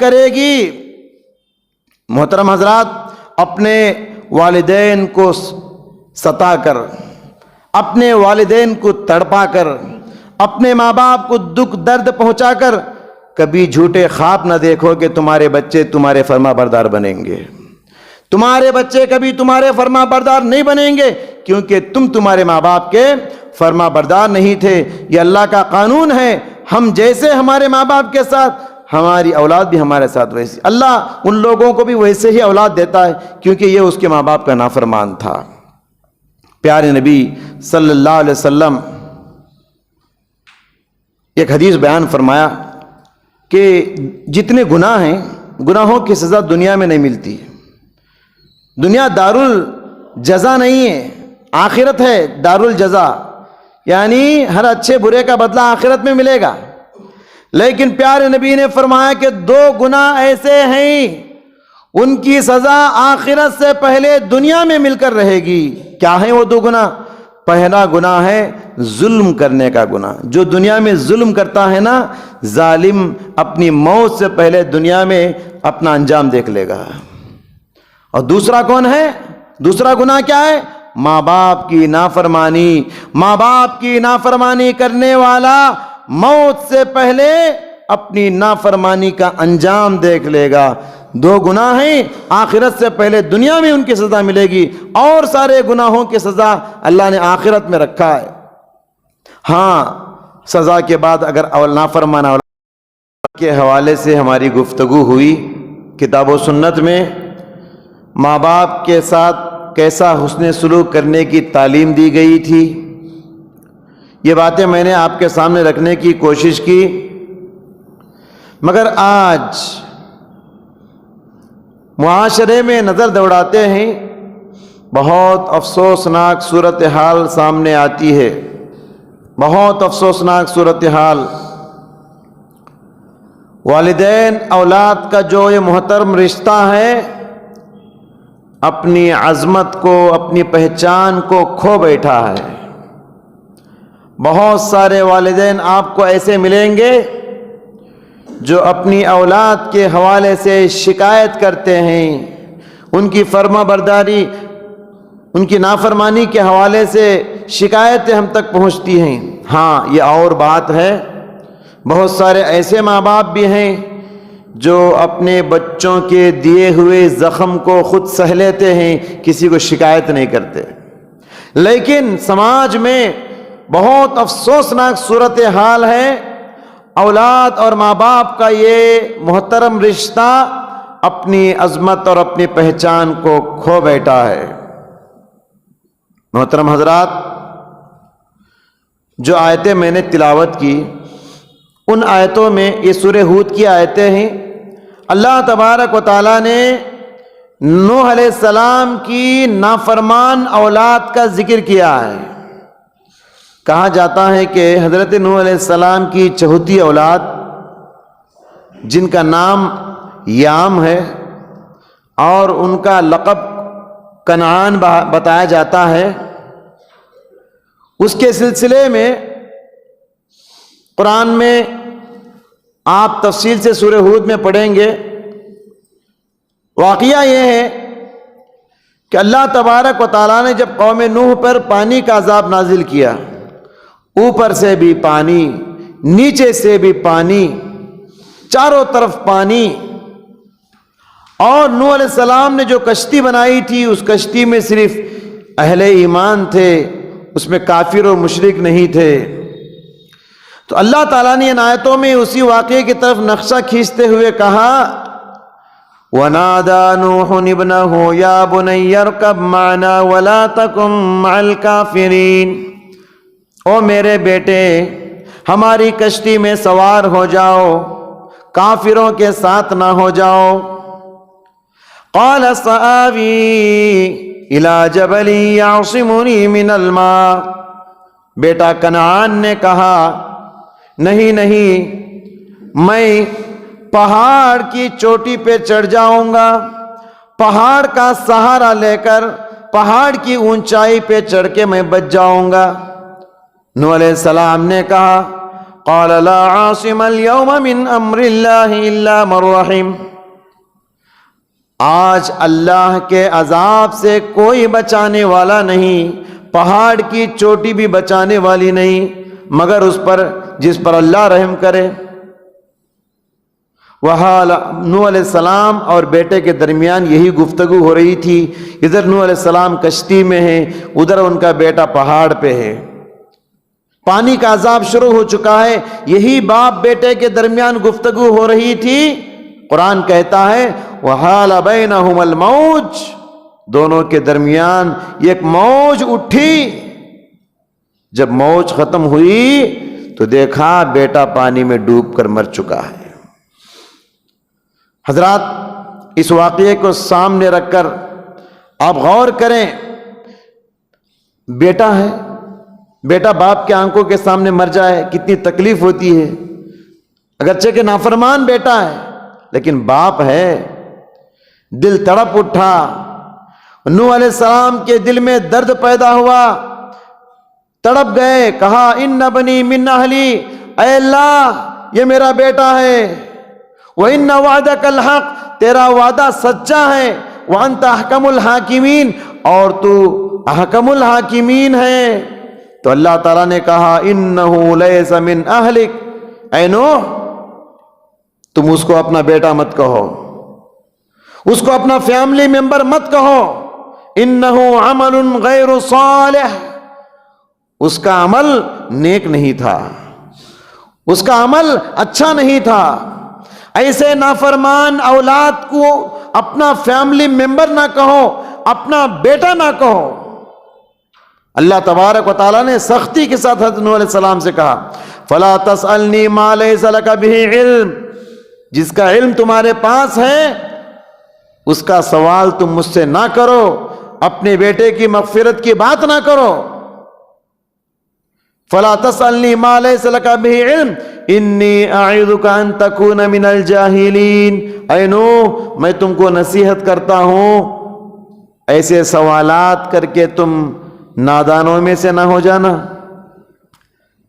کرے گی۔ محترم حضرات، اپنے والدین کو ستا کر، اپنے والدین کو تڑپا کر، اپنے ماں باپ کو دکھ درد پہنچا کر کبھی جھوٹے خواب نہ دیکھو کہ تمہارے بچے تمہارے فرما بردار بنیں گے۔ تمہارے بچے کبھی تمہارے فرما بردار نہیں بنیں گے، کیونکہ تم تمہارے ماں باپ کے فرما بردار نہیں تھے۔ یہ اللہ کا قانون ہے، ہم جیسے ہمارے ماں باپ کے ساتھ، ہماری اولاد بھی ہمارے ساتھ ویسی۔ اللہ ان لوگوں کو بھی ویسے ہی اولاد دیتا ہے کیونکہ یہ اس کے ماں باپ کا نافرمان تھا۔ پیارے نبی صلی اللہ علیہ وسلم ایک حدیث بیان فرمایا کہ جتنے گناہ ہیں، گناہوں کی سزا دنیا میں نہیں ملتی۔ دنیا دار الجزا نہیں ہے، آخرت ہے دار الجزا، یعنی ہر اچھے برے کا بدلہ آخرت میں ملے گا۔ لیکن پیارے نبی نے فرمایا کہ دو گناہ ایسے ہیں ان کی سزا آخرت سے پہلے دنیا میں مل کر رہے گی۔ کیا ہیں وہ دو گناہ؟ پہلا گناہ ہے ظلم کرنے کا گناہ۔ جو دنیا میں ظلم کرتا ہے نا، ظالم اپنی موت سے پہلے دنیا میں اپنا انجام دیکھ لے گا۔ اور دوسرا کون ہے؟ دوسرا گناہ کیا ہے؟ ماں باپ کی نافرمانی۔ ماں باپ کی نافرمانی کرنے والا موت سے پہلے اپنی نافرمانی کا انجام دیکھ لے گا۔ دو گناہ ہیں، آخرت سے پہلے دنیا میں ان کی سزا ملے گی، اور سارے گناہوں کی سزا اللہ نے آخرت میں رکھا ہے۔ ہاں، سزا کے بعد اگر نافرمان اولاد کے حوالے سے ہماری گفتگو ہوئی، کتاب و سنت میں ماں باپ کے ساتھ کیسا حسن سلوک کرنے کی تعلیم دی گئی تھی، یہ باتیں میں نے آپ کے سامنے رکھنے کی کوشش کی۔ مگر آج معاشرے میں نظر دوڑاتے ہیں، بہت افسوسناک صورتحال سامنے آتی ہے، بہت افسوسناک صورتحال۔ والدین اولاد کا جو یہ محترم رشتہ ہے، اپنی عظمت کو، اپنی پہچان کو کھو بیٹھا ہے۔ بہت سارے والدین آپ کو ایسے ملیں گے جو اپنی اولاد کے حوالے سے شکایت کرتے ہیں، ان کی فرما برداری، ان کی نافرمانی کے حوالے سے شکایتیں ہم تک پہنچتی ہیں۔ ہاں، یہ اور بات ہے، بہت سارے ایسے ماں باپ بھی ہیں جو اپنے بچوں کے دیے ہوئے زخم کو خود سہ لیتے ہیں، کسی کو شکایت نہیں کرتے۔ لیکن سماج میں بہت افسوسناک صورتحال ہے، اولاد اور ماں باپ کا یہ محترم رشتہ اپنی عظمت اور اپنی پہچان کو کھو بیٹھا ہے۔ محترم حضرات، جو آیتیں میں نے تلاوت کی، ان آیتوں میں یہ سورہ ہود کی آیتیں ہیں۔ اللہ تبارک و تعالیٰ نے نوح علیہ السلام کی نافرمان اولاد کا ذکر کیا ہے۔ کہا جاتا ہے کہ حضرت نوح علیہ السلام کی چوتھی اولاد، جن کا نام یام ہے اور ان کا لقب کنعان بتایا جاتا ہے، اس کے سلسلے میں قرآن میں آپ تفصیل سے سورہ ہود میں پڑھیں گے۔ واقعہ یہ ہے کہ اللہ تبارک و تعالیٰ نے جب قوم نوح پر پانی کا عذاب نازل کیا، اوپر سے بھی پانی، نیچے سے بھی پانی، چاروں طرف پانی، اور نوح علیہ السلام نے جو کشتی بنائی تھی، اس کشتی میں صرف اہل ایمان تھے، اس میں کافر اور مشرک نہیں تھے۔ تو اللہ تعالیٰ نے ان آیتوں میں اسی واقعے کی طرف نقشہ کھینچتے ہوئے کہا، وَنَادَى نُوحٌ ابْنَهُ يَا بُنَيَّ ارْكَبْ مَعَنَا وَلَا تَكُن مَعَ الْكَافِرِينَ، او میرے بیٹے، ہماری کشتی میں سوار ہو جاؤ، کافروں کے ساتھ نہ ہو جاؤ۔ قَالَ سَآوِي إِلَى جَبَلٍ يَعْصِمُنِي مِنَ الْمَاءِ، بیٹا کنعان نے کہا، نہیں نہیں، میں پہاڑ کی چوٹی پہ چڑھ جاؤں گا، پہاڑ کا سہارا لے کر پہاڑ کی اونچائی پہ چڑھ کے میں بچ جاؤں گا۔ نوح علیہ السلام نے کہا، قال لا عاصم اليوم من امر اللہ الا من رحم، آج اللہ کے عذاب سے کوئی بچانے والا نہیں، پہاڑ کی چوٹی بھی بچانے والی نہیں مگر اس پر جس پر اللہ رحم کرے۔ وحال نوح علیہ السلام اور بیٹے کے درمیان یہی گفتگو ہو رہی تھی، ادھر نوح علیہ السلام کشتی میں ہیں، ادھر ان کا بیٹا پہاڑ پہ ہے، پانی کا عذاب شروع ہو چکا ہے، یہی باپ بیٹے کے درمیان گفتگو ہو رہی تھی۔ قرآن کہتا ہے وحال بینہم الموج، دونوں کے درمیان ایک موج اٹھی، جب موج ختم ہوئی تو دیکھا بیٹا پانی میں ڈوب کر مر چکا ہے۔ حضرات، اس واقعے کو سامنے رکھ کر آپ غور کریں، بیٹا ہے، بیٹا باپ کے آنکھوں کے سامنے مر جائے کتنی تکلیف ہوتی ہے، اگرچہ کہ نافرمان بیٹا ہے لیکن باپ ہے، دل تڑپ اٹھا۔ نوح علیہ السلام کے دل میں درد پیدا ہوا، تڑپ گئے، کہا ان بنی من اہلی، اے اللہ یہ میرا بیٹا ہے، وَإِنَّ وَعْدَكَ الْحَقِّ، تیرا وعدہ سچا ہے، وَأَنْتَ أَحْكَمُ الْحَاكِمِينَ، اور تو احکم الحاکمین ہے۔ تو اللہ تعالیٰ نے کہا إِنَّهُ لَيْسَ مِنْ أَهْلِكَ، اے نوح تم اس کو اپنا بیٹا مت کہو، اس کو اپنا فیملی ممبر مت کہو، إِنَّهُ عَمَلٌ غَيْرُ صَالِحٌ، اس کا عمل نیک نہیں تھا، اس کا عمل اچھا نہیں تھا۔ ایسے نافرمان اولاد کو اپنا فیملی ممبر نہ کہو، اپنا بیٹا نہ کہو۔ اللہ تبارک و تعالیٰ نے سختی کے ساتھ حضرت نوح علیہ السلام سے کہا فَلَا تَسْأَلْنِي مَا لَيْسَ لَكَ بِهِ عِلْم، جس کا علم تمہارے پاس ہے اس کا سوال تم مجھ سے نہ کرو، اپنے بیٹے کی مغفرت کی بات نہ کرو۔ فَلَا تَسْأَلْنِي مَا لَيْسَ لَكَ بِهِ عِلْم إِنِّي أَعِظُكَ أَن تَكُونَ مِنَ الْجَاهِلِينَ، اے نوح میں تم کو نصیحت کرتا ہوں ایسے سوالات کر کے تم نادانوں میں سے نہ ہو جانا۔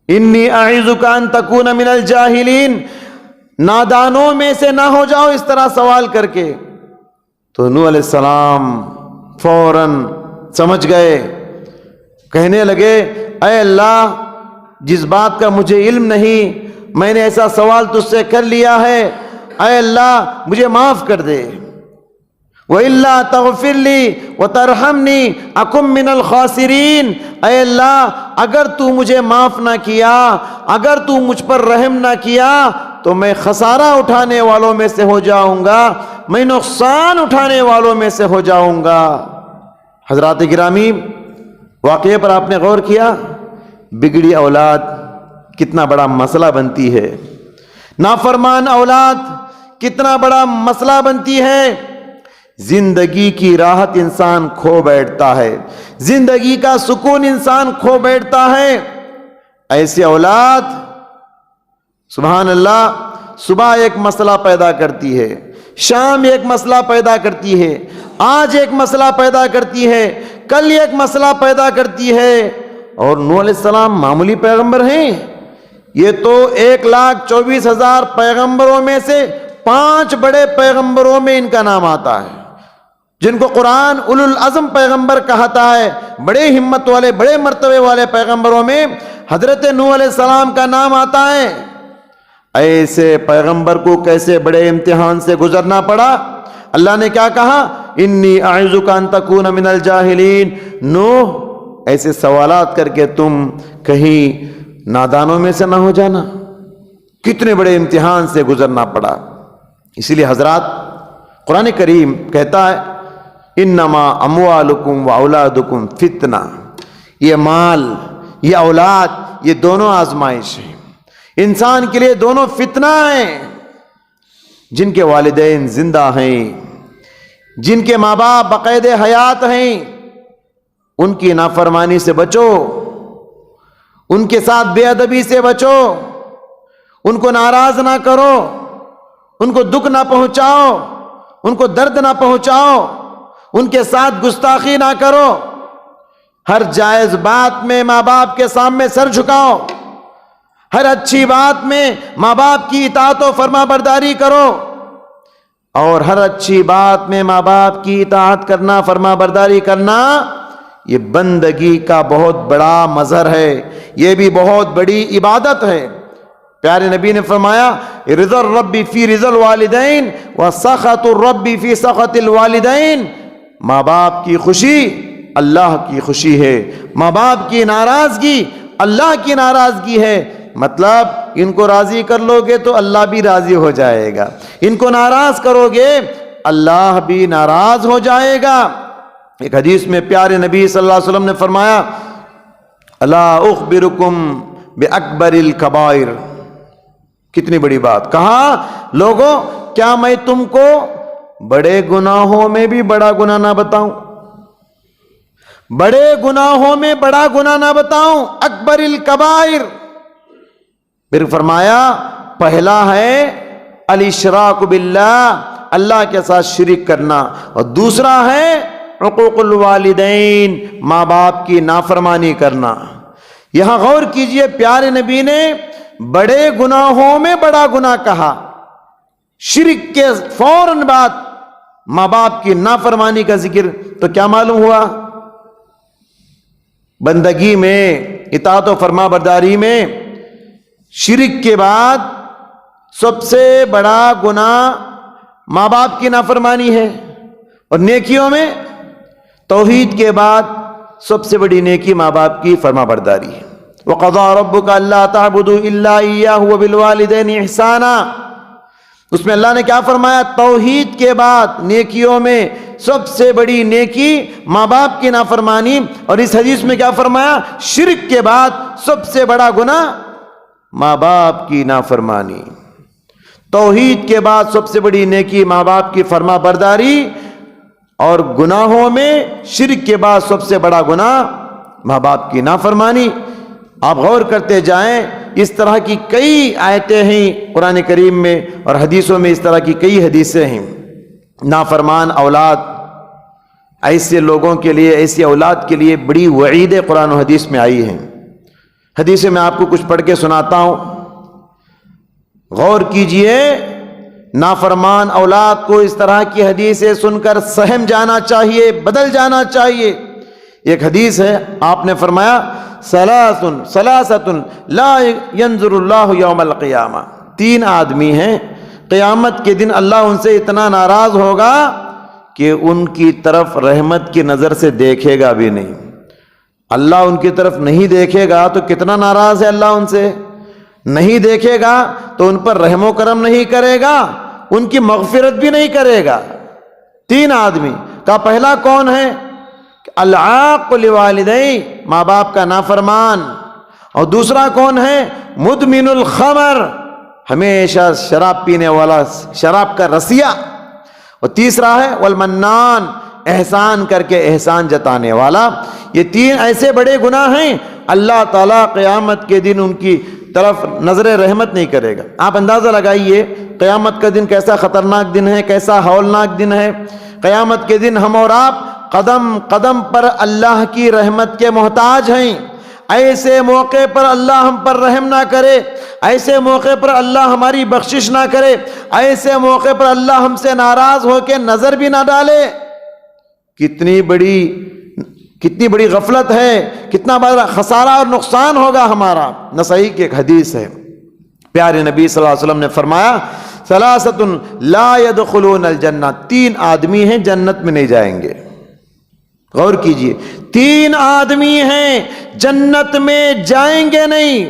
إِنِّي أَعِظُكَ أَن تَكُونَ مِنَ الْجَاهِلِينَ، نادانوں میں سے نہ ہو جاؤ اس طرح سوال کر کے۔ تو نوح علیہ السلام فوراً سمجھ گئے، کہنے لگے اے اللہ جس بات کا مجھے علم نہیں میں نے ایسا سوال تجھ سے کر لیا ہے، اے اللہ مجھے معاف کر دے۔ وَإِلَّا تَغْفِرْ لِي وَتَرْحَمْنِي أَكُن مِّنَ الْخَاسِرِينَ، اے اللہ اگر تو مجھے معاف نہ کیا، اگر تو مجھ پر رحم نہ کیا تو میں خسارہ اٹھانے والوں میں سے ہو جاؤں گا، میں نقصان اٹھانے والوں میں سے ہو جاؤں گا۔ حضرات گرامی، واقعے پر آپ نے غور کیا، بگڑی اولاد کتنا بڑا مسئلہ بنتی ہے، نافرمان اولاد کتنا بڑا مسئلہ بنتی ہے۔ زندگی کی راحت انسان کھو بیٹھتا ہے، زندگی کا سکون انسان کھو بیٹھتا ہے۔ ایسی اولاد سبحان اللہ صبح ایک مسئلہ پیدا کرتی ہے، شام ایک مسئلہ پیدا کرتی ہے، آج ایک مسئلہ پیدا کرتی ہے، کل ایک مسئلہ پیدا کرتی ہے۔ اور نوح علیہ السلام معمولی پیغمبر ہیں؟ یہ تو 1,24,000 پیغمبروں میں سے 5 بڑے پیغمبروں میں ان کا نام آتا ہے، جن کو قرآن اولو العزم پیغمبر کہتا ہے، بڑے ہمت والے بڑے مرتبے والے پیغمبروں میں حضرت نوح علیہ السلام کا نام آتا ہے۔ ایسے پیغمبر کو کیسے بڑے امتحان سے گزرنا پڑا۔ اللہ نے کیا کہا انی اعوذک ان تکون من الجاہلین، نوح ایسے سوالات کر کے تم کہیں نادانوں میں سے نہ ہو جانا۔ کتنے بڑے امتحان سے گزرنا پڑا۔ اسی لیے حضرات قرآن کریم کہتا ہے انما اموالکم و اولادکم فتنہ، یہ مال یہ اولاد یہ دونوں آزمائش ہیں، انسان کے لیے دونوں فتنہ ہیں۔ جن کے والدین زندہ ہیں، جن کے ماں باپ باقاعدہ حیات ہیں، ان کی نافرمانی سے بچو، ان کے ساتھ بے ادبی سے بچو، ان کو ناراض نہ کرو، ان کو دکھ نہ پہنچاؤ، ان کو درد نہ پہنچاؤ، ان کے ساتھ گستاخی نہ کرو، ہر جائز بات میں ماں باپ کے سامنے سر جھکاؤ، ہر اچھی بات میں ماں باپ کی اطاعت و فرما برداری کرو، اور ہر اچھی بات میں ماں باپ کی اطاعت کرنا، فرما برداری کرنا، یہ بندگی کا بہت بڑا مظہر ہے، یہ بھی بہت بڑی عبادت ہے۔ پیارے نبی نے فرمایا رضا الرب فی رضا الوالدین وسخط الرب فی سخط الوالدین، ماں باپ کی خوشی اللہ کی خوشی ہے، ماں باپ کی ناراضگی اللہ کی ناراضگی ہے۔ مطلب ان کو راضی کر لو گے تو اللہ بھی راضی ہو جائے گا، ان کو ناراض کرو گے اللہ بھی ناراض ہو جائے گا۔ ایک حدیث میں پیارے نبی صلی اللہ علیہ وسلم نے فرمایا الا اخبرکم باکبر الکبائر، کتنی بڑی بات، کہا لوگوں کیا میں تم کو بڑے گناہوں میں بھی بڑا گناہ نہ بتاؤں، بڑے گناہوں میں بڑا گناہ نہ بتاؤں، اکبر الکبائر۔ پھر فرمایا پہلا ہے الاشراک باللہ، اللہ کے ساتھ شرک کرنا، اور دوسرا ہے حقوق الوالدین، ماں باپ کی نافرمانی کرنا۔ یہاں غور کیجئے، پیارے نبی نے بڑے گناہوں میں بڑا گناہ کہا، شرک کے فوراً بعد ماں باپ کی نافرمانی کا ذکر، تو کیا معلوم ہوا؟ بندگی میں، اطاعت و فرما برداری میں شرک کے بعد سب سے بڑا گناہ ماں باپ کی نافرمانی ہے، اور نیکیوں میں توحید کے بعد سب سے بڑی نیکی ماں باپ کی فرما برداری ہے۔ وَقَضَىٰ رَبُّكَ أَلَّا تَعْبُدُوا إِلَّا إِيَّاهُ وَبِالْوَالِدَيْنِ إِحْسَانًا، اس میں اللہ نے کیا فرمایا؟ توحید کے بعد نیکیوں میں سب سے بڑی نیکی ماں باپ کی نافرمانی، اور اس حدیث میں کیا فرمایا؟ شرک کے بعد سب سے بڑا گناہ ماں باپ کی نافرمانی، توحید کے بعد سب سے بڑی نیکی ماں باپ کی فرما برداری، اور گناہوں میں شرک کے بعد سب سے بڑا گناہ ماں باپ کی نافرمانی۔ آپ غور کرتے جائیں، اس طرح کی کئی آیتیں ہیں قرآن کریم میں اور حدیثوں میں، اس طرح کی کئی حدیثیں ہیں۔ نافرمان اولاد، ایسے لوگوں کے لیے، ایسی اولاد کے لیے بڑی وعیدیں قرآن و حدیث میں آئی ہیں۔ حدیثیں میں آپ کو کچھ پڑھ کے سناتا ہوں، غور کیجئے۔ نافرمان اولاد کو اس طرح کی حدیثیں سن کر سہم جانا چاہیے، بدل جانا چاہیے۔ ایک حدیث ہے، آپ نے فرمایا ثلاثۃ لا ينظر اللہ یوم القیامہ، تین آدمی ہیں قیامت کے دن اللہ ان سے اتنا ناراض ہوگا کہ ان کی طرف رحمت کی نظر سے دیکھے گا بھی نہیں۔ اللہ ان کی طرف نہیں دیکھے گا تو کتنا ناراض ہے اللہ ان سے، نہیں دیکھے گا تو ان پر رحم و کرم نہیں کرے گا، ان کی مغفرت بھی نہیں کرے گا۔ تین آدمی کا پہلا کون ہے؟ العاق لوالدین، ماں باپ کا نافرمان، اور دوسرا کون ہے؟ مدمن الخمر، ہمیشہ شراب پینے والا، شراب کا رسیا، اور تیسرا ہے والمنان، احسان کر کے احسان جتانے والا۔ یہ تین ایسے بڑے گناہ ہیں، اللہ تعالیٰ قیامت کے دن ان کی طرف نظر رحمت نہیں کرے گا۔ آپ اندازہ لگائیے قیامت کا دن کیسا خطرناک دن ہے، کیسا ہولناک دن ہے۔ قیامت کے دن ہم اور آپ قدم قدم پر اللہ کی رحمت کے محتاج ہیں۔ ایسے موقع پر اللہ ہم پر رحم نہ کرے، ایسے موقع پر اللہ ہماری بخشش نہ کرے، ایسے موقع پر اللہ ہم سے ناراض ہو کے نظر بھی نہ ڈالے، کتنی بڑی غفلت ہے، کتنا بڑا خسارہ اور نقصان ہوگا ہمارا۔ نسائی کی ایک حدیث ہے، پیارے نبی صلی اللہ علیہ وسلم نے فرمایا ثلاثۃ لا يدخلون الجنہ، تین آدمی ہیں جنت میں نہیں جائیں گے۔ غور کیجئے، تین آدمی ہیں جنت میں جائیں گے نہیں۔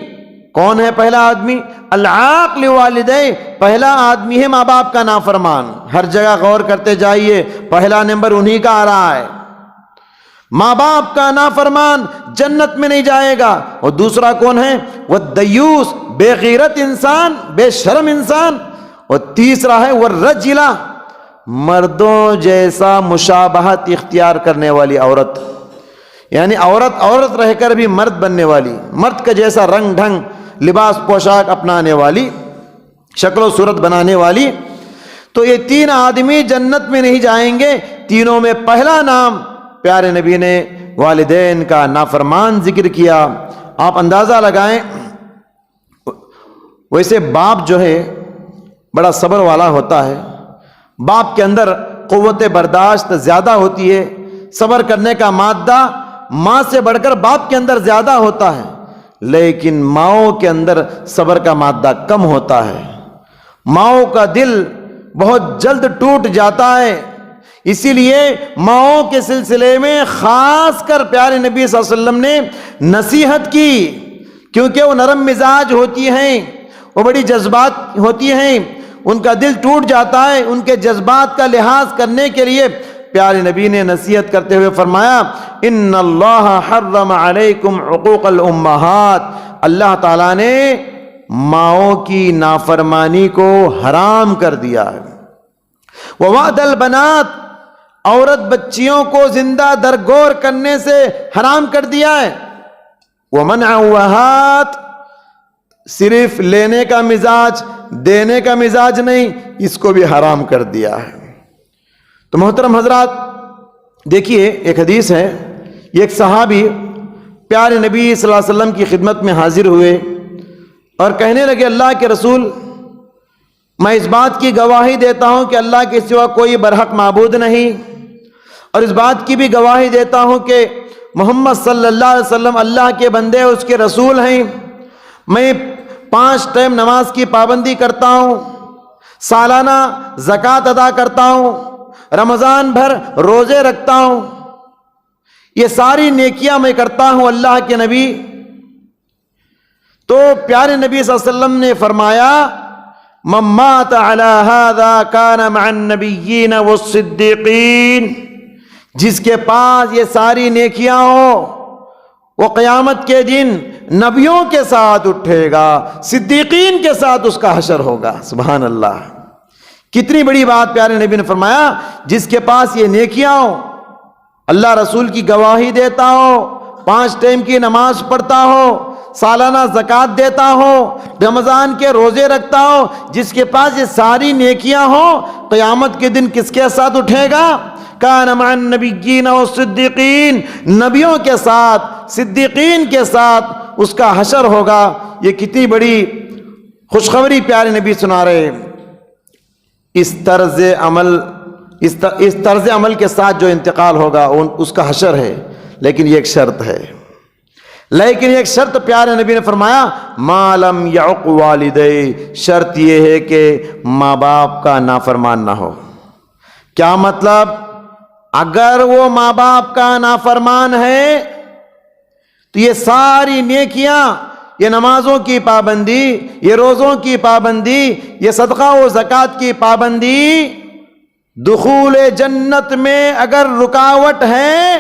کون ہے پہلا آدمی؟ العاق لوالدیہ، پہلا آدمی ہے ماں باپ کا نافرمان۔ ہر جگہ غور کرتے جائیے، پہلا نمبر انہی کا آ رہا ہے، ماں باپ کا نافرمان جنت میں نہیں جائے گا۔ اور دوسرا کون ہے؟ والدیوس، بے غیرت انسان، بے شرم انسان۔ اور تیسرا ہے والرجلہ، مردوں جیسا مشابہت اختیار کرنے والی عورت، یعنی عورت رہ کر بھی مرد بننے والی، مرد کا جیسا رنگ ڈھنگ، لباس پوشاک اپنانے والی، شکل و صورت بنانے والی۔ تو یہ تین آدمی جنت میں نہیں جائیں گے۔ تینوں میں پہلا نام پیارے نبی نے والدین کا نافرمان ذکر کیا۔ آپ اندازہ لگائیں، ویسے باپ جو ہے بڑا صبر والا ہوتا ہے، باپ کے اندر قوت برداشت زیادہ ہوتی ہے، صبر کرنے کا مادہ ماں سے بڑھ کر باپ کے اندر زیادہ ہوتا ہے، لیکن ماؤں کے اندر صبر کا مادہ کم ہوتا ہے، ماؤں کا دل بہت جلد ٹوٹ جاتا ہے۔ اسی لیے ماؤں کے سلسلے میں خاص کر پیارے نبی صلی اللہ علیہ وسلم نے نصیحت کی، کیونکہ وہ نرم مزاج ہوتی ہیں، وہ بڑی جذبات ہوتی ہیں، ان کا دل ٹوٹ جاتا ہے۔ ان کے جذبات کا لحاظ کرنے کے لیے پیارے نبی نے نصیحت کرتے ہوئے فرمایا، ان اللہ حرم علیکم عقوق الامہات، اللہ تعالیٰ نے ماؤں کی نافرمانی کو حرام کر دیا ہے۔ ووعد البنات، عورت بچیوں کو زندہ درگور کرنے سے حرام کر دیا ہے۔ ومنع وہات، صرف لینے کا مزاج، دینے کا مزاج نہیں، اس کو بھی حرام کر دیا ہے۔ تو محترم حضرات دیکھیے، ایک حدیث ہے، یہ ایک صحابی پیارے نبی صلی اللہ علیہ وسلم کی خدمت میں حاضر ہوئے اور کہنے لگے، اللہ کے رسول، میں اس بات کی گواہی دیتا ہوں کہ اللہ کے سوا کوئی برحق معبود نہیں، اور اس بات کی بھی گواہی دیتا ہوں کہ محمد صلی اللہ علیہ وسلم اللہ کے بندے، اس کے رسول ہیں۔ میں 5 ٹائم نماز کی پابندی کرتا ہوں، سالانہ زکوٰۃ ادا کرتا ہوں، رمضان بھر روزے رکھتا ہوں، یہ ساری نیکیاں میں کرتا ہوں اللہ کے نبی۔ تو پیارے نبی صلی اللہ علیہ وسلم نے فرمایا، من مات علی ھذا کان مع النبیین والصدیقین، جس کے پاس یہ ساری نیکیاں ہوں وہ قیامت کے دن نبیوں کے ساتھ اٹھے گا، صدیقین کے ساتھ اس کا حشر ہوگا۔ سبحان اللہ، کتنی بڑی بات پیارے نبی نے فرمایا، جس کے پاس یہ نیکیاں ہوں، اللہ رسول کی گواہی دیتا ہو، 5 ٹائم کی نماز پڑھتا ہو، سالانہ زکوٰۃ دیتا ہو، رمضان کے روزے رکھتا ہو، جس کے پاس یہ ساری نیکیاں ہوں، قیامت کے دن کس کے ساتھ اٹھے گا؟ کان مع النبیین والصدیقین، نبیوں کے ساتھ، صدیقین کے ساتھ اس کا حشر ہوگا۔ یہ کتنی بڑی خوشخبری پیارے نبی سنا رہے ہیں۔ اس طرز عمل کے ساتھ جو انتقال ہوگا اس کا حشر ہے، لیکن یہ ایک شرط ہے، لیکن ایک شرط پیارے نبی نے فرمایا، ما لم یعق والدی، شرط یہ ہے کہ ماں باپ کا نافرمان نہ ہو۔ کیا مطلب؟ اگر وہ ماں باپ کا نافرمان ہے تو یہ ساری نیکیاں، یہ نمازوں کی پابندی، یہ روزوں کی پابندی، یہ صدقہ و زکوٰۃ کی پابندی، دخول جنت میں اگر رکاوٹ ہے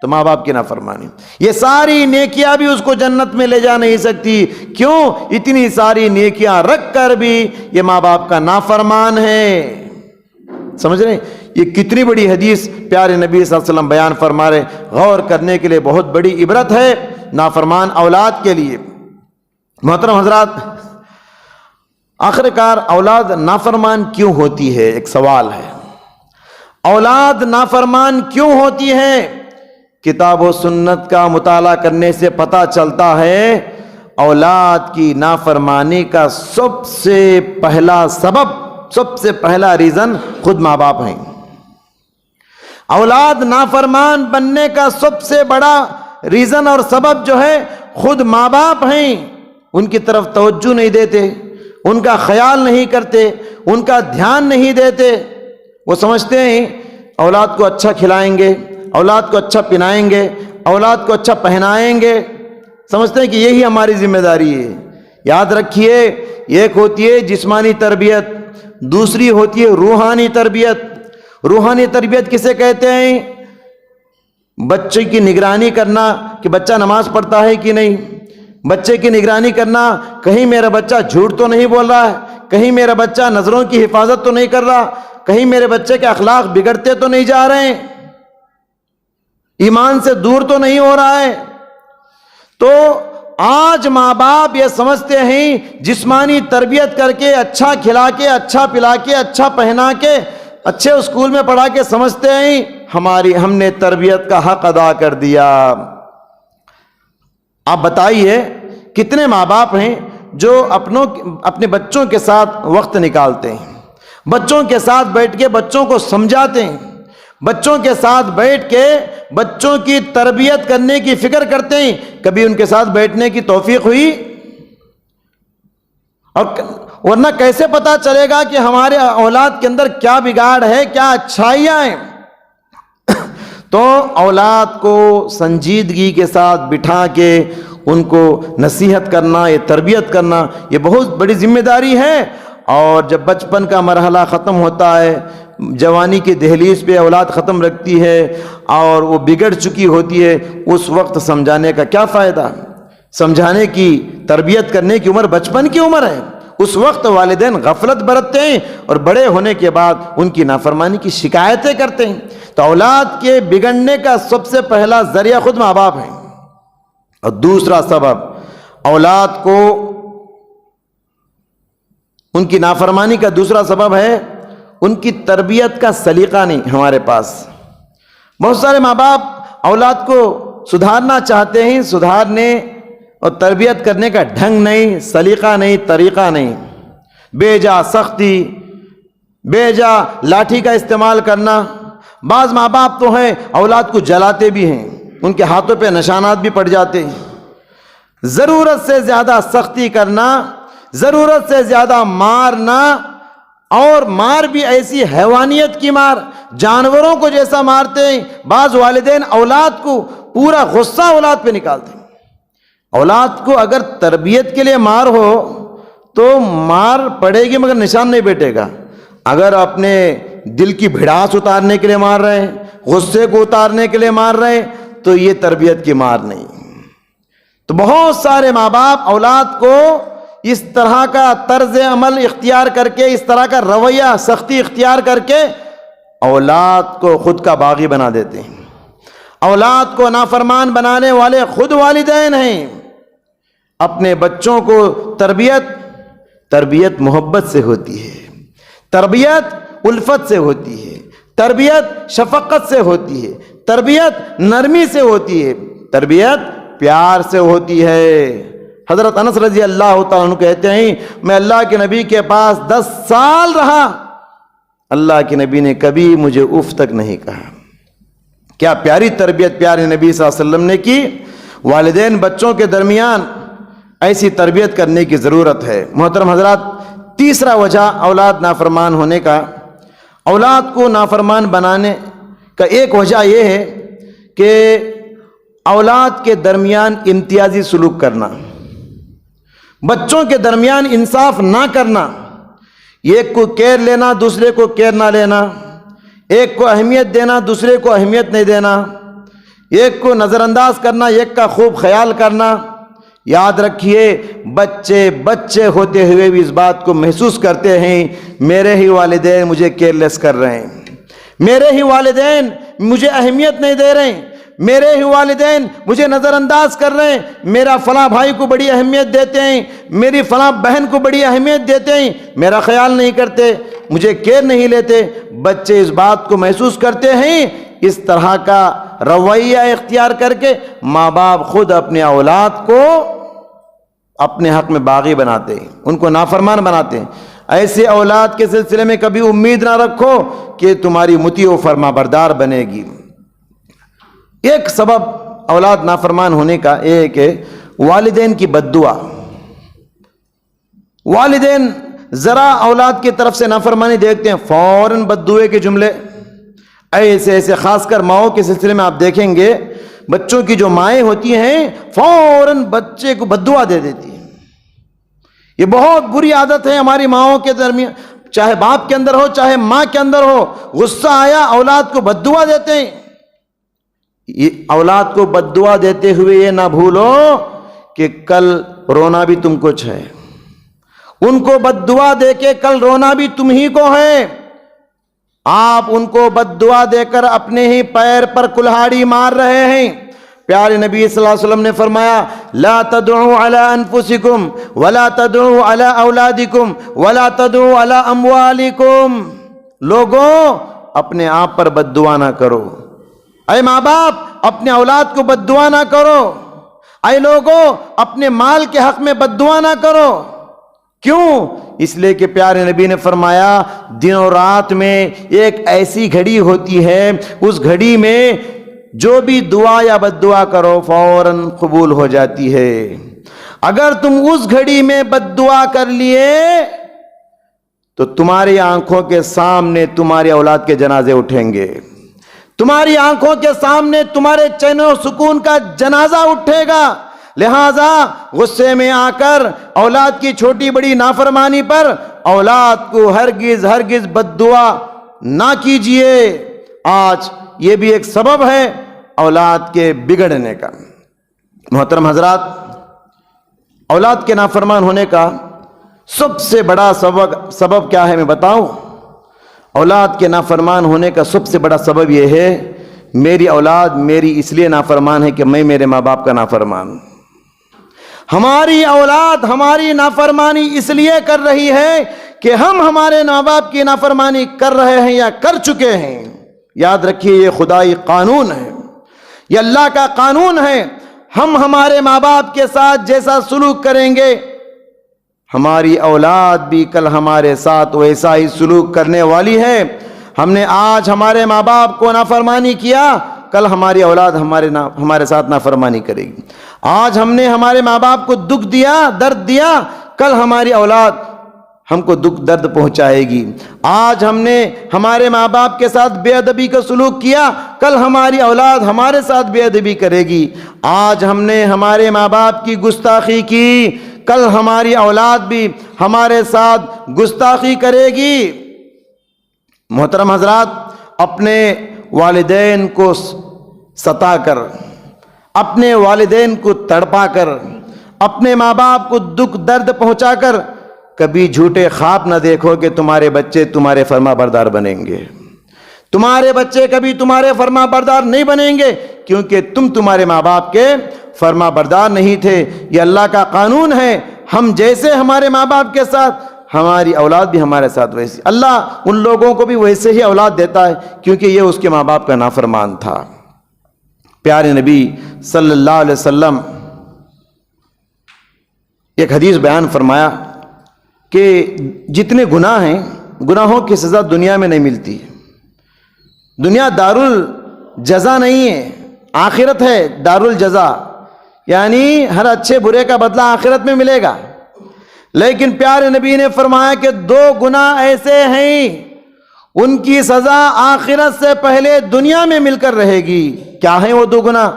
تو ماں باپ کی نافرمانی، یہ ساری نیکیاں بھی اس کو جنت میں لے جا نہیں سکتی۔ کیوں؟ اتنی ساری نیکیاں رکھ کر بھی یہ ماں باپ کا نافرمان ہے۔ سمجھ رہے ہیں؟ یہ کتنی بڑی حدیث پیارے نبی صلی اللہ علیہ وسلم بیان فرما رہے، غور کرنے کے لیے بہت بڑی عبرت ہے نافرمان اولاد کے لیے۔ محترم حضرات، آخر کار اولاد نافرمان کیوں ہوتی ہے؟ ایک سوال ہے، اولاد نافرمان کیوں ہوتی ہے؟ کتاب و سنت کا مطالعہ کرنے سے پتہ چلتا ہے، اولاد کی نافرمانی کا سب سے پہلا سبب، سب سے پہلا ریزن خود ماں باپ ہیں۔ اولاد نافرمان بننے کا سب سے بڑا ریزن اور سبب جو ہے خود ماں باپ ہیں۔ ان کی طرف توجہ نہیں دیتے، ان کا خیال نہیں کرتے، ان کا دھیان نہیں دیتے۔ وہ سمجھتے ہیں اولاد کو اچھا کھلائیں گے، اولاد کو اچھا پہنائیں گے، اولاد کو اچھا پہنائیں گے، سمجھتے ہیں کہ یہی ہماری ذمہ داری ہے۔ یاد رکھیے، ایک ہوتی ہے جسمانی تربیت، دوسری ہوتی ہے روحانی تربیت۔ روحانی تربیت کسے کہتے ہیں؟ بچے کی نگرانی کرنا کہ بچہ نماز پڑھتا ہے کہ نہیں، بچے کی نگرانی کرنا کہیں میرا بچہ جھوٹ تو نہیں بول رہا ہے، کہیں میرا بچہ نظروں کی حفاظت تو نہیں کر رہا، کہیں میرے بچے کے اخلاق بگڑتے تو نہیں جا رہے ہیں، ایمان سے دور تو نہیں ہو رہا ہے۔ تو آج ماں باپ یہ سمجھتے ہیں جسمانی تربیت کر کے، اچھا کھلا کے، اچھا پلا کے، اچھا پہنا کے، اچھے اسکول میں پڑھا کے سمجھتے ہیں ہم نے تربیت کا حق ادا کر دیا۔ آپ بتائیے کتنے ماں باپ ہیں جو اپنے بچوں کے ساتھ وقت نکالتے ہیں، بچوں کے ساتھ بیٹھ کے بچوں کو سمجھاتے ہیں، بچوں کے ساتھ بیٹھ کے بچوں کی تربیت کرنے کی فکر کرتے ہیں، کبھی ان کے ساتھ بیٹھنے کی توفیق ہوئی؟ اور ورنہ کیسے پتا چلے گا کہ ہمارے اولاد کے اندر کیا بگاڑ ہے، کیا اچھائیاں ہیں؟ تو اولاد کو سنجیدگی کے ساتھ بٹھا کے ان کو نصیحت کرنا، یہ تربیت کرنا، یہ بہت بڑی ذمہ داری ہے۔ اور جب بچپن کا مرحلہ ختم ہوتا ہے، جوانی کی دہلیز پہ اولاد ختم رکھتی ہے اور وہ بگڑ چکی ہوتی ہے، اس وقت سمجھانے کا کیا فائدہ؟ سمجھانے کی، تربیت کرنے کی عمر بچپن کی عمر ہے۔ اس وقت والدین غفلت برتتے ہیں اور بڑے ہونے کے بعد ان کی نافرمانی کی شکایتیں کرتے ہیں۔ تو اولاد کے بگڑنے کا سب سے پہلا ذریعہ خود ماں باپ ہیں، اور دوسرا سبب اولاد کو ان کی نافرمانی کا دوسرا سبب ہے ان کی تربیت کا سلیقہ نہیں ہمارے پاس۔ بہت سارے ماں باپ اولاد کو سدھارنا چاہتے ہیں، سدھارنے اور تربیت کرنے کا ڈھنگ نہیں، سلیقہ نہیں، طریقہ نہیں، بے جا سختی، بے جا لاٹھی کا استعمال کرنا۔ بعض ماں باپ تو ہیں اولاد کو جلاتے بھی ہیں، ان کے ہاتھوں پہ نشانات بھی پڑ جاتے ہیں۔ ضرورت سے زیادہ سختی کرنا، ضرورت سے زیادہ مارنا، اور مار بھی ایسی حیوانیت کی مار، جانوروں کو جیسا مارتے ہیں۔ بعض والدین اولاد کو پورا غصہ اولاد پہ نکالتے ہیں۔ اولاد کو اگر تربیت کے لیے مار ہو تو مار پڑے گی مگر نشان نہیں بیٹھے گا۔ اگر اپنے دل کی بھڑاس اتارنے کے لیے مار رہے ہیں، غصے کو اتارنے کے لیے مار رہے ہیں، تو یہ تربیت کی مار نہیں۔ تو بہت سارے ماں باپ اولاد کو اس طرح کا طرز عمل اختیار کر کے، اس طرح کا رویہ، سختی اختیار کر کے اولاد کو خود کا باغی بنا دیتے ہیں۔ اولاد کو نافرمان بنانے والے خود والدین ہیں۔ اپنے بچوں کو تربیت محبت سے ہوتی ہے، تربیت الفت سے ہوتی ہے، تربیت شفقت سے ہوتی ہے، تربیت نرمی سے ہوتی ہے، تربیت پیار سے ہوتی ہے۔ حضرت انس رضی اللہ تعالیٰ عنہ کہتے ہیں میں اللہ کے نبی کے پاس 10 سال رہا، اللہ کے نبی نے کبھی مجھے اف تک نہیں کہا۔ کیا پیاری تربیت پیارے نبی صلی اللہ علیہ وسلم نے کی۔ والدین بچوں کے درمیان ایسی تربیت کرنے کی ضرورت ہے۔ محترم حضرات، تیسرا وجہ اولاد نافرمان ہونے کا، اولاد کو نافرمان بنانے کا ایک وجہ یہ ہے کہ اولاد کے درمیان امتیازی سلوک کرنا، بچوں کے درمیان انصاف نہ کرنا، ایک کو کیئر لینا دوسرے کو کیئر نہ لینا، ایک کو اہمیت دینا دوسرے کو اہمیت نہیں دینا، ایک کو نظر انداز کرنا ایک کا خوب خیال کرنا۔ یاد رکھیے بچے ہوتے ہوئے بھی اس بات کو محسوس کرتے ہیں میرے ہی والدین مجھے کیئر لیس کر رہے ہیں، میرے ہی والدین مجھے اہمیت نہیں دے رہے ہیں، میرے ہی والدین مجھے نظر انداز کر رہے ہیں، میرا فلاں بھائی کو بڑی اہمیت دیتے ہیں، میری فلاں بہن کو بڑی اہمیت دیتے ہیں، میرا خیال نہیں کرتے، مجھے کیئر نہیں لیتے۔ بچے اس بات کو محسوس کرتے ہیں۔ اس طرح کا رویہ اختیار کر کے ماں باپ خود اپنے اولاد کو اپنے حق میں باغی بناتے ہیں، ان کو نافرمان بناتے ہیں۔ ایسے اولاد کے سلسلے میں کبھی امید نہ رکھو کہ تمہاری مطیع و فرما بردار بنے گی۔ ایک سبب اولاد نافرمان ہونے کا ایک ہے والدین کی بد دعا۔ والدین ذرا اولاد کی طرف سے نافرمانی دیکھتے ہیں فوراً بد دعے کے جملے، ایسے خاص کر ماؤں کے سلسلے میں آپ دیکھیں گے بچوں کی جو مائیں ہوتی ہیں فوراً بچے کو بد دعا دے دیتی ہیں۔ یہ بہت بری عادت ہے ہماری ماؤں کے درمیان، چاہے باپ کے اندر ہو چاہے ماں کے اندر ہو، غصہ آیا اولاد کو بد دعا دیتے ہیں۔ اولاد کو بد دعا دیتے ہوئے یہ نہ بھولو کہ کل رونا بھی تم کچھ ہے، ان کو بد دعا دے کے کل رونا بھی تم ہی کو ہے۔ آپ ان کو بد دعا دے کر اپنے ہی پیر پر کلہاڑی مار رہے ہیں۔ پیارے نبی صلی اللہ علیہ وسلم نے فرمایا لا تدعوا علی انفسکم ولا تدعوا علی اولادکم ولا تدعوا علی اموالکم۔ لوگوں اپنے آپ پر بد دعا نہ کرو، اے ماں باپ اپنے اولاد کو بد دعا نہ کرو، اے لوگوں اپنے مال کے حق میں بد دعا نہ کرو. کیوں؟ اس لیے کہ پیارے نبی نے فرمایا دن و رات میں ایک ایسی گھڑی ہوتی ہے، اس گھڑی میں جو بھی دعا یا بد دعا کرو فوراً قبول ہو جاتی ہے. اگر تم اس گھڑی میں بد دعا کر لیے تو تمہاری آنکھوں کے سامنے تمہاری اولاد کے جنازے اٹھیں گے، تمہاری آنکھوں کے سامنے تمہارے چین و سکون کا جنازہ اٹھے گا. لہذا غصے میں آ کر اولاد کی چھوٹی بڑی نافرمانی پر اولاد کو ہرگز ہرگز بد دعا نہ کیجیے. آج یہ بھی ایک سبب ہے اولاد کے بگڑنے کا. محترم حضرات، اولاد کے نافرمان ہونے کا سب سے بڑا سبب کیا ہے میں بتاؤں؟ اولاد کے نافرمان ہونے کا سب سے بڑا سبب یہ ہے میری اولاد میری اس لیے نافرمان ہے کہ میں میرے ماں باپ کا نافرمان ہوں. ہماری اولاد ہماری نافرمانی اس لیے کر رہی ہے کہ ہم ہمارے ماں باپ کی نافرمانی کر رہے ہیں یا کر چکے ہیں. یاد رکھیے یہ خدائی قانون ہے، یہ اللہ کا قانون ہے. ہم ہمارے ماں باپ کے ساتھ جیسا سلوک کریں گے ہماری اولاد بھی کل ہمارے ساتھ ویسا ہی سلوک کرنے والی ہے. ہم نے آج ہمارے ماں باپ کو نافرمانی کیا، کل ہماری اولاد ہمارے ساتھ نافرمانی کرے گی. آج ہم نے ہمارے ماں باپ کو دکھ دیا، درد دیا، کل ہماری اولاد ہم کو دکھ درد پہنچائے گی. آج ہم نے ہمارے ماں باپ کے ساتھ بے ادبی کا سلوک کیا، کل ہماری اولاد ہمارے ساتھ بے ادبی کرے گی. آج ہم نے ہمارے ماں باپ کی گستاخی کی، کل ہماری اولاد بھی ہمارے ساتھ گستاخی کرے گی. محترم حضرات، اپنے والدین کو ستا کر، اپنے والدین کو تڑپا کر، اپنے ماں باپ کو دکھ درد پہنچا کر کبھی جھوٹے خواب نہ دیکھو کہ تمہارے بچے تمہارے فرما بردار بنیں گے. تمہارے بچے کبھی تمہارے فرما بردار نہیں بنیں گے کیونکہ تم تمہارے ماں باپ کے فرما بردار نہیں تھے. یہ اللہ کا قانون ہے. ہم جیسے ہمارے ماں باپ کے ساتھ ہماری اولاد بھی ہمارے ساتھ ویسی. اللہ ان لوگوں کو بھی ویسے ہی اولاد دیتا ہے کیونکہ یہ اس کے ماں باپ کا نافرمان تھا. پیارے نبی صلی اللہ علیہ وسلم ایک حدیث بیان فرمایا کہ جتنے گناہ ہیں گناہوں کی سزا دنیا میں نہیں ملتی. دنیا دار الجزا نہیں ہے، آخرت ہے دار الجزا. یعنی ہر اچھے برے کا بدلہ آخرت میں ملے گا. لیکن پیارے نبی نے فرمایا کہ دو گناہ ایسے ہیں ان کی سزا آخرت سے پہلے دنیا میں مل کر رہے گی. کیا ہیں وہ دو گناہ؟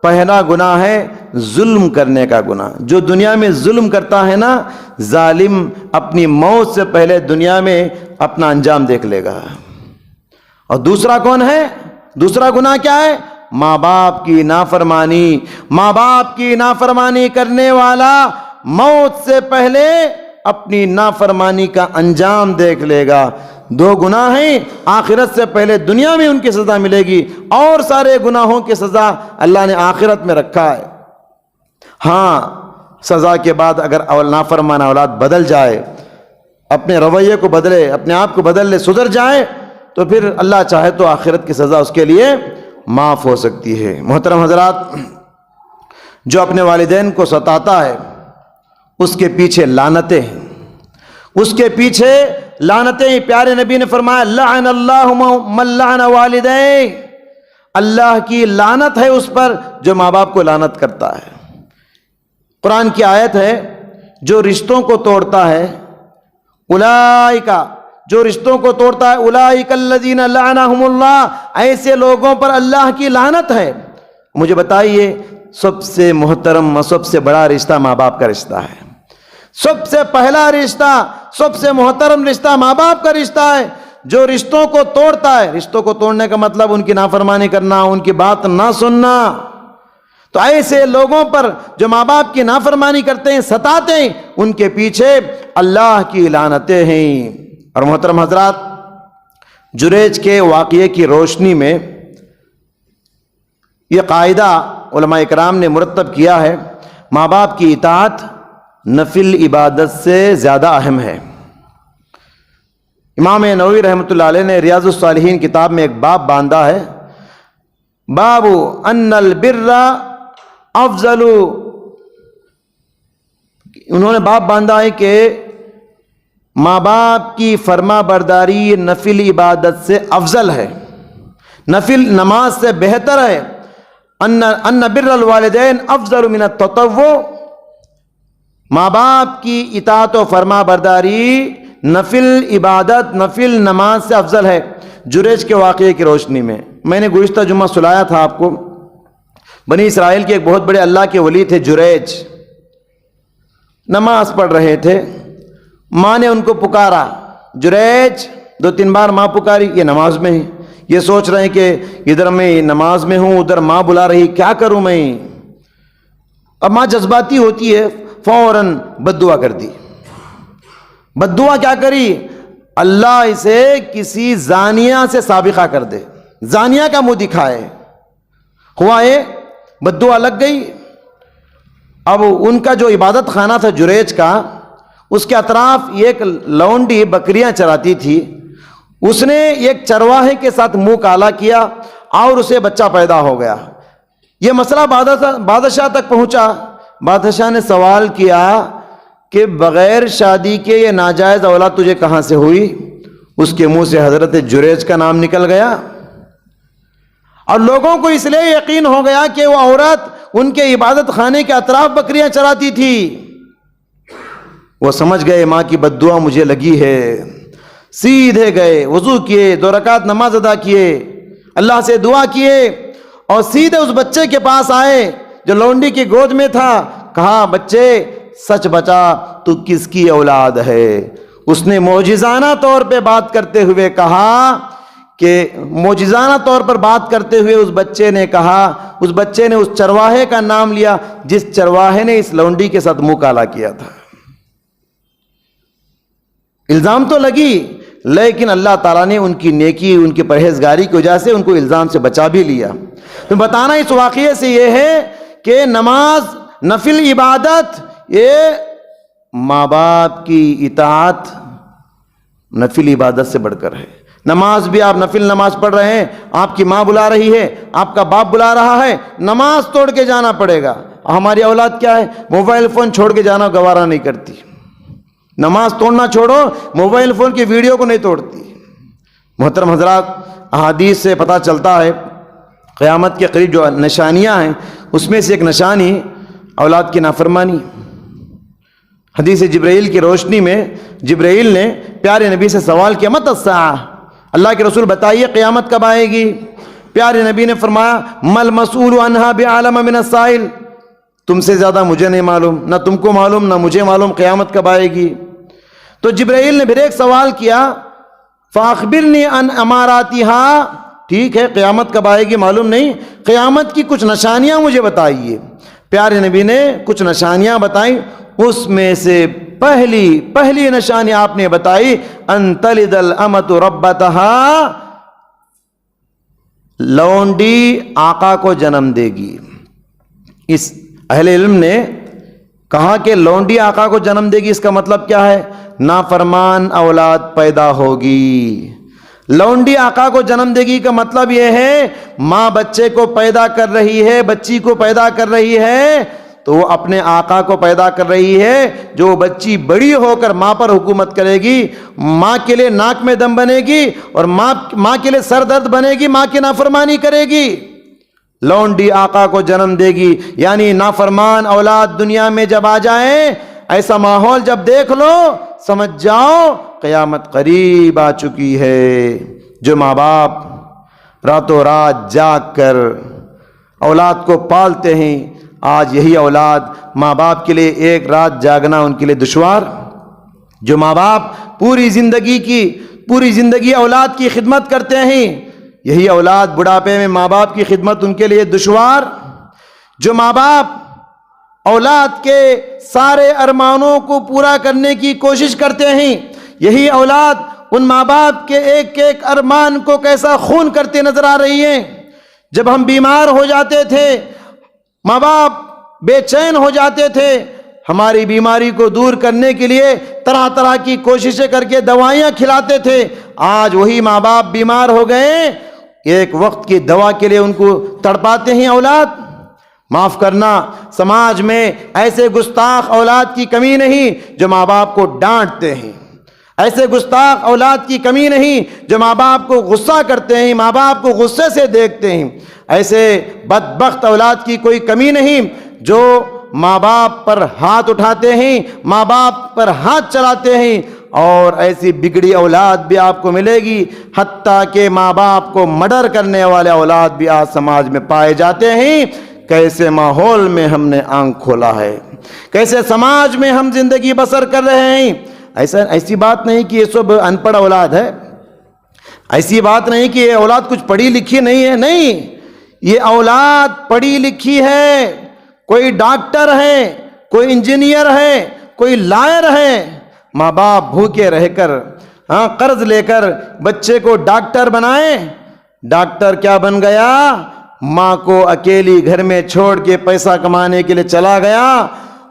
پہلا گناہ ہے ظلم کرنے کا گناہ. جو دنیا میں ظلم کرتا ہے نا، ظالم اپنی موت سے پہلے دنیا میں اپنا انجام دیکھ لے گا. اور دوسرا کون ہے؟ دوسرا گناہ کیا ہے؟ ماں باپ کی نافرمانی. ماں باپ کی نافرمانی کرنے والا موت سے پہلے اپنی نافرمانی کا انجام دیکھ لے گا. دو گناہ ہیں، آخرت سے پہلے دنیا میں ان کی سزا ملے گی، اور سارے گناہوں کی سزا اللہ نے آخرت میں رکھا ہے. ہاں، سزا کے بعد اگر نافرمان اولاد بدل جائے، اپنے رویے کو بدلے، اپنے آپ کو بدل لے، سدھر جائے، تو پھر اللہ چاہے تو آخرت کی سزا اس کے لیے معاف ہو سکتی ہے. محترم حضرات، جو اپنے والدین کو ستاتا ہے اس کے پیچھے لعنتیں ہیں، اس کے پیچھے لعنتیں. پیارے نبی نے فرمایا لعن اللہ من لعن والدیہ، اللہ کی لعنت ہے اس پر جو ماں باپ کو لعنت کرتا ہے. قرآن کی آیت ہے جو رشتوں کو توڑتا ہے اولئک، جو رشتوں کو توڑتا ہے اولئک الذین لعنہم اللہ، ایسے لوگوں پر اللہ کی لعنت ہے. مجھے بتائیے، سب سے محترم سب سے بڑا رشتہ ماں باپ کا رشتہ ہے. سب سے پہلا رشتہ، سب سے محترم رشتہ ماں باپ کا رشتہ ہے. جو رشتوں کو توڑتا ہے، رشتوں کو توڑنے کا مطلب ان کی نافرمانی کرنا، ان کی بات نہ سننا. تو ایسے لوگوں پر جو ماں باپ کی نافرمانی کرتے ہیں، ستاتے ہیں، ان کے پیچھے اللہ کی لعنتیں ہیں. اور محترم حضرات، جریج کے واقعے کی روشنی میں یہ قاعدہ علماء اکرام نے مرتب کیا ہے، ماں باپ کی اطاعت نفل عبادت سے زیادہ اہم ہے. امام نووی رحمۃ اللہ علیہ نے ریاض الصالحین کتاب میں ایک باب باندھا ہے، باب ان البر افضل انہوں نے باپ باندھا ہے کہ ماں باپ کی فرما برداری نفل عبادت سے افضل ہے، نفل نماز سے بہتر ہے۔ ان بر الوالدین افضل من التطوع، ماں باپ کی اطاعت و فرما برداری نفل عبادت، نفل نماز سے افضل ہے۔ جریج کے واقعے کی روشنی میں نے گزشتہ جمعہ سنایا تھا آپ کو، بنی اسرائیل کے ایک بہت بڑے اللہ کے ولی تھے جریج، نماز پڑھ رہے تھے، ماں نے ان کو پکارا، جریج، 2-3 بار ماں پکاری، یہ نماز میں ہے، یہ سوچ رہے ہیں کہ ادھر میں نماز میں ہوں، ادھر ماں بلا رہی، کیا کروں میں؟ اب ماں جذباتی ہوتی ہے، فوراً بد دعا کر دی۔ بد دعا کیا کری؟ اللہ اسے کسی زانیہ سے سابقہ کر دے، زانیہ کا منہ دکھائے۔ ہوا ہے بد دعا لگ گئی۔ اب ان کا جو عبادت خانہ تھا جریج کا، اس کے اطراف ایک لونڈی بکریاں چراتی تھی، اس نے ایک چرواہے کے ساتھ منہ کالا کیا اور اسے بچہ پیدا ہو گیا۔ یہ مسئلہ بادشاہ تک پہنچا۔ بادشاہ نے سوال کیا کہ بغیر شادی کے یہ ناجائز اولاد تجھے کہاں سے ہوئی؟ اس کے منہ سے حضرت جریج کا نام نکل گیا، اور لوگوں کو اس لیے یقین ہو گیا کہ وہ عورت ان کے عبادت خانے کے اطراف بکریاں چراتی تھی۔ وہ سمجھ گئے ماں کی بد دعا مجھے لگی ہے، سیدھے گئے، وضو کیے، 2 رکعت نماز ادا کیے، اللہ سے دعا کیے، اور سیدھے اس بچے کے پاس آئے جو لونڈی کی گود میں تھا۔ کہا، بچے سچ بتا، تو کس کی اولاد ہے؟ اس نے معجزانہ طور پہ بات کرتے ہوئے کہا کہ معجزانہ طور پر بات کرتے ہوئے اس بچے نے کہا، اس بچے نے اس چرواہے کا نام لیا جس چرواہے نے اس لونڈی کے ساتھ منہ کالا کیا تھا۔ الزام تو لگی، لیکن اللہ تعالیٰ نے ان کی نیکی، ان کی پرہیزگاری کی وجہ سے ان کو الزام سے بچا بھی لیا۔ تو بتانا اس واقعے سے یہ ہے کہ نماز، نفل عبادت، یہ ماں باپ کی اطاعت نفل عبادت سے بڑھ کر ہے۔ نماز بھی آپ نفل نماز پڑھ رہے ہیں، آپ کی ماں بلا رہی ہے، آپ کا باپ بلا رہا ہے، نماز توڑ کے جانا پڑے گا۔ ہماری اولاد کیا ہے؟ موبائل فون چھوڑ کے جانا گوارا نہیں کرتی۔ نماز توڑنا چھوڑو، موبائل فون کی ویڈیو کو نہیں توڑتی۔ محترم حضرات، احادیث سے پتہ چلتا ہے قیامت کے قریب جو نشانیاں ہیں اس میں سے ایک نشانی اولاد کی نافرمانی۔ حدیث جبرائیل کی روشنی میں جبرائیل نے پیارے نبی سے سوال کیا، متی الساعہ، اللہ کے رسول بتائیے قیامت کب آئے گی؟ پیارے نبی نے فرمایا، مل مسئول عنہا بعلم من السائل، تم سے زیادہ مجھے نہیں معلوم، نہ تم کو معلوم نہ مجھے معلوم قیامت کب آئے گی۔ تو جبرائیل نے پھر ایک سوال کیا، فاخبرنی عن اماراتہا، ٹھیک ہے قیامت کب آئے گی معلوم نہیں، قیامت کی کچھ نشانیاں مجھے بتائیے۔ پیارے نبی نے کچھ نشانیاں بتائیں، اس میں سے پہلی نشانی آپ نے بتائی، ان تلد الامۃ ربتہا، لونڈی آقا کو جنم دے گی۔ اس اہل علم نے کہا کہ لونڈی آقا کو جنم دے گی، اس کا مطلب کیا ہے؟ نافرمان اولاد پیدا ہوگی۔ لونڈی آقا کو جنم دے گی کا مطلب یہ ہے ماں بچے کو پیدا کر رہی ہے، بچی کو پیدا کر رہی ہے تو وہ اپنے آقا کو پیدا کر رہی ہے، جو بچی بڑی ہو کر ماں پر حکومت کرے گی، ماں کے لیے ناک میں دم بنے گی اور ماں کے لیے سر درد بنے گی، ماں کی نافرمانی کرے گی۔ لونڈی آقا کو جنم دے گی، یعنی نافرمان اولاد دنیا میں جب آ جائیں، ایسا ماحول جب دیکھ لو سمجھ جاؤ قیامت قریب آ چکی ہے۔ جو ماں باپ راتوں رات جاگ کر اولاد کو پالتے ہیں، آج یہی اولاد ماں باپ کے لیے ایک رات جاگنا ان کے لیے دشوار۔ جو ماں باپ پوری زندگی اولاد کی خدمت کرتے ہیں، یہی اولاد بڑھاپے میں ماں باپ کی خدمت ان کے لیے دشوار۔ جو ماں باپ اولاد کے سارے ارمانوں کو پورا کرنے کی کوشش کرتے ہیں، یہی اولاد ان ماں باپ کے ایک ایک ارمان کو کیسا خون کرتے نظر آ رہی ہیں۔ جب ہم بیمار ہو جاتے تھے، ماں باپ بے چین ہو جاتے تھے، ہماری بیماری کو دور کرنے کے لیے طرح طرح کی کوششیں کر کے دوائیاں کھلاتے تھے۔ آج وہی ماں باپ بیمار ہو گئے، ایک وقت کی دوا کے لیے ان کو تڑپاتے ہیں اولاد۔ معاف کرنا. سماج میں ایسے گستاخ اولاد کی کمی نہیں جو ماں باپ کو ڈانٹتے ہیں. ایسے گستاخ اولاد کی کمی نہیں جو ماں باپ کو غصہ کرتے ہیں, ماں باپ کو غصے سے دیکھتے ہیں. ایسے بدبخت اولاد کی کوئی کمی نہیں جو ماں باپ پر ہاتھ اٹھاتے ہیں, ماں باپ پر ہاتھ چلاتے ہیں. اور ایسی بگڑی اولاد بھی آپ کو ملے گی, حتیٰ کہ ماں باپ کو مرڈر کرنے والے اولاد بھی آج سماج میں پائے جاتے ہیں. کیسے ماحول میں ہم نے آنکھ کھولا ہے, کیسے سماج میں ہم زندگی بسر کر رہے ہیں. ایسی بات نہیں کہ یہ سب ان پڑھ اولاد ہے, ایسی بات نہیں کہ یہ اولاد کچھ پڑھی لکھی نہیں ہے. نہیں, یہ اولاد پڑھی لکھی ہے. کوئی ڈاکٹر ہے, کوئی انجینئر ہے, کوئی لائر ہے. ماں باپ بھوکے رہ کر قرض لے کر بچے کو ڈاکٹر بنائے. ڈاکٹر کیا بن گیا؟ ماں کو اکیلی گھر میں چھوڑ کے پیسہ کمانے کے لیے چلا گیا,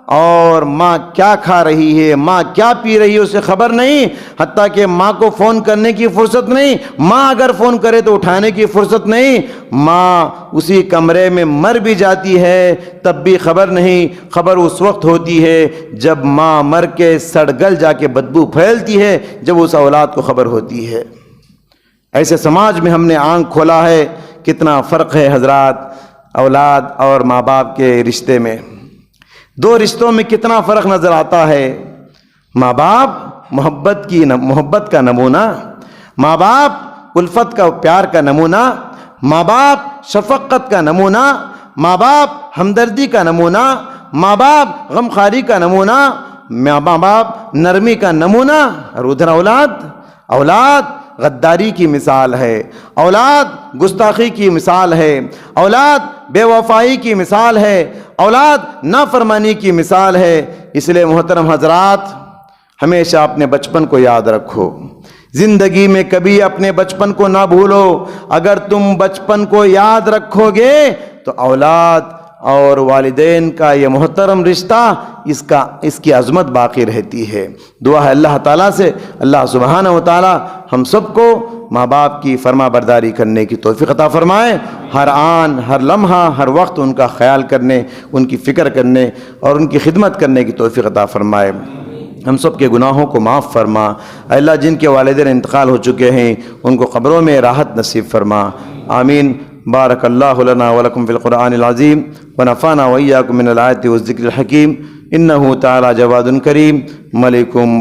اور ماں کیا کھا رہی ہے, ماں کیا پی رہی ہے اسے خبر نہیں. حتیٰ کہ ماں کو فون کرنے کی فرصت نہیں, ماں اگر فون کرے تو اٹھانے کی فرصت نہیں. ماں اسی کمرے میں مر بھی جاتی ہے تب بھی خبر نہیں. خبر اس وقت ہوتی ہے جب ماں مر کے سڑ گل جا کے بدبو پھیلتی ہے, جب اس اولاد کو خبر ہوتی ہے. ایسے سماج میں ہم نے آنکھ کھولا ہے. کتنا فرق ہے حضرات اولاد اور ماں باپ کے رشتے میں. دو رشتوں میں کتنا فرق نظر آتا ہے. ماں باپ محبت کا نمونہ, ماں باپ الفت کا پیار کا نمونہ, ماں باپ شفقت کا نمونہ, ماں باپ ہمدردی کا نمونہ, ماں باپ غمخواری کا نمونہ, ماں باپ نرمی کا نمونہ. اور ادھر اولاد غداری کی مثال ہے, اولاد گستاخی کی مثال ہے, اولاد بے وفائی کی مثال ہے, اولاد نافرمانی کی مثال ہے. اس لیے محترم حضرات, ہمیشہ اپنے بچپن کو یاد رکھو. زندگی میں کبھی اپنے بچپن کو نہ بھولو. اگر تم بچپن کو یاد رکھو گے تو اولاد اور والدین کا یہ محترم رشتہ, اس کی عظمت باقی رہتی ہے. دعا ہے اللہ تعالیٰ سے, اللہ سبحانہ و تعالیٰ ہم سب کو ماں باپ کی فرما برداری کرنے کی توفیق عطا فرمائے. ہر آن ہر لمحہ ہر وقت ان کا خیال کرنے, ان کی فکر کرنے اور ان کی خدمت کرنے کی توفیق عطا فرمائے. ہم سب کے گناہوں کو معاف فرما. اے اللہ, جن کے والدین انتقال ہو چکے ہیں ان کو قبروں میں راحت نصیب فرما. آمین. بارک اللہ لنا ولکم فی القرآن العظیم ونفعنا وإیاکم من الآیات والذکر الحکیم. انہ تعالی جواد کریم ملک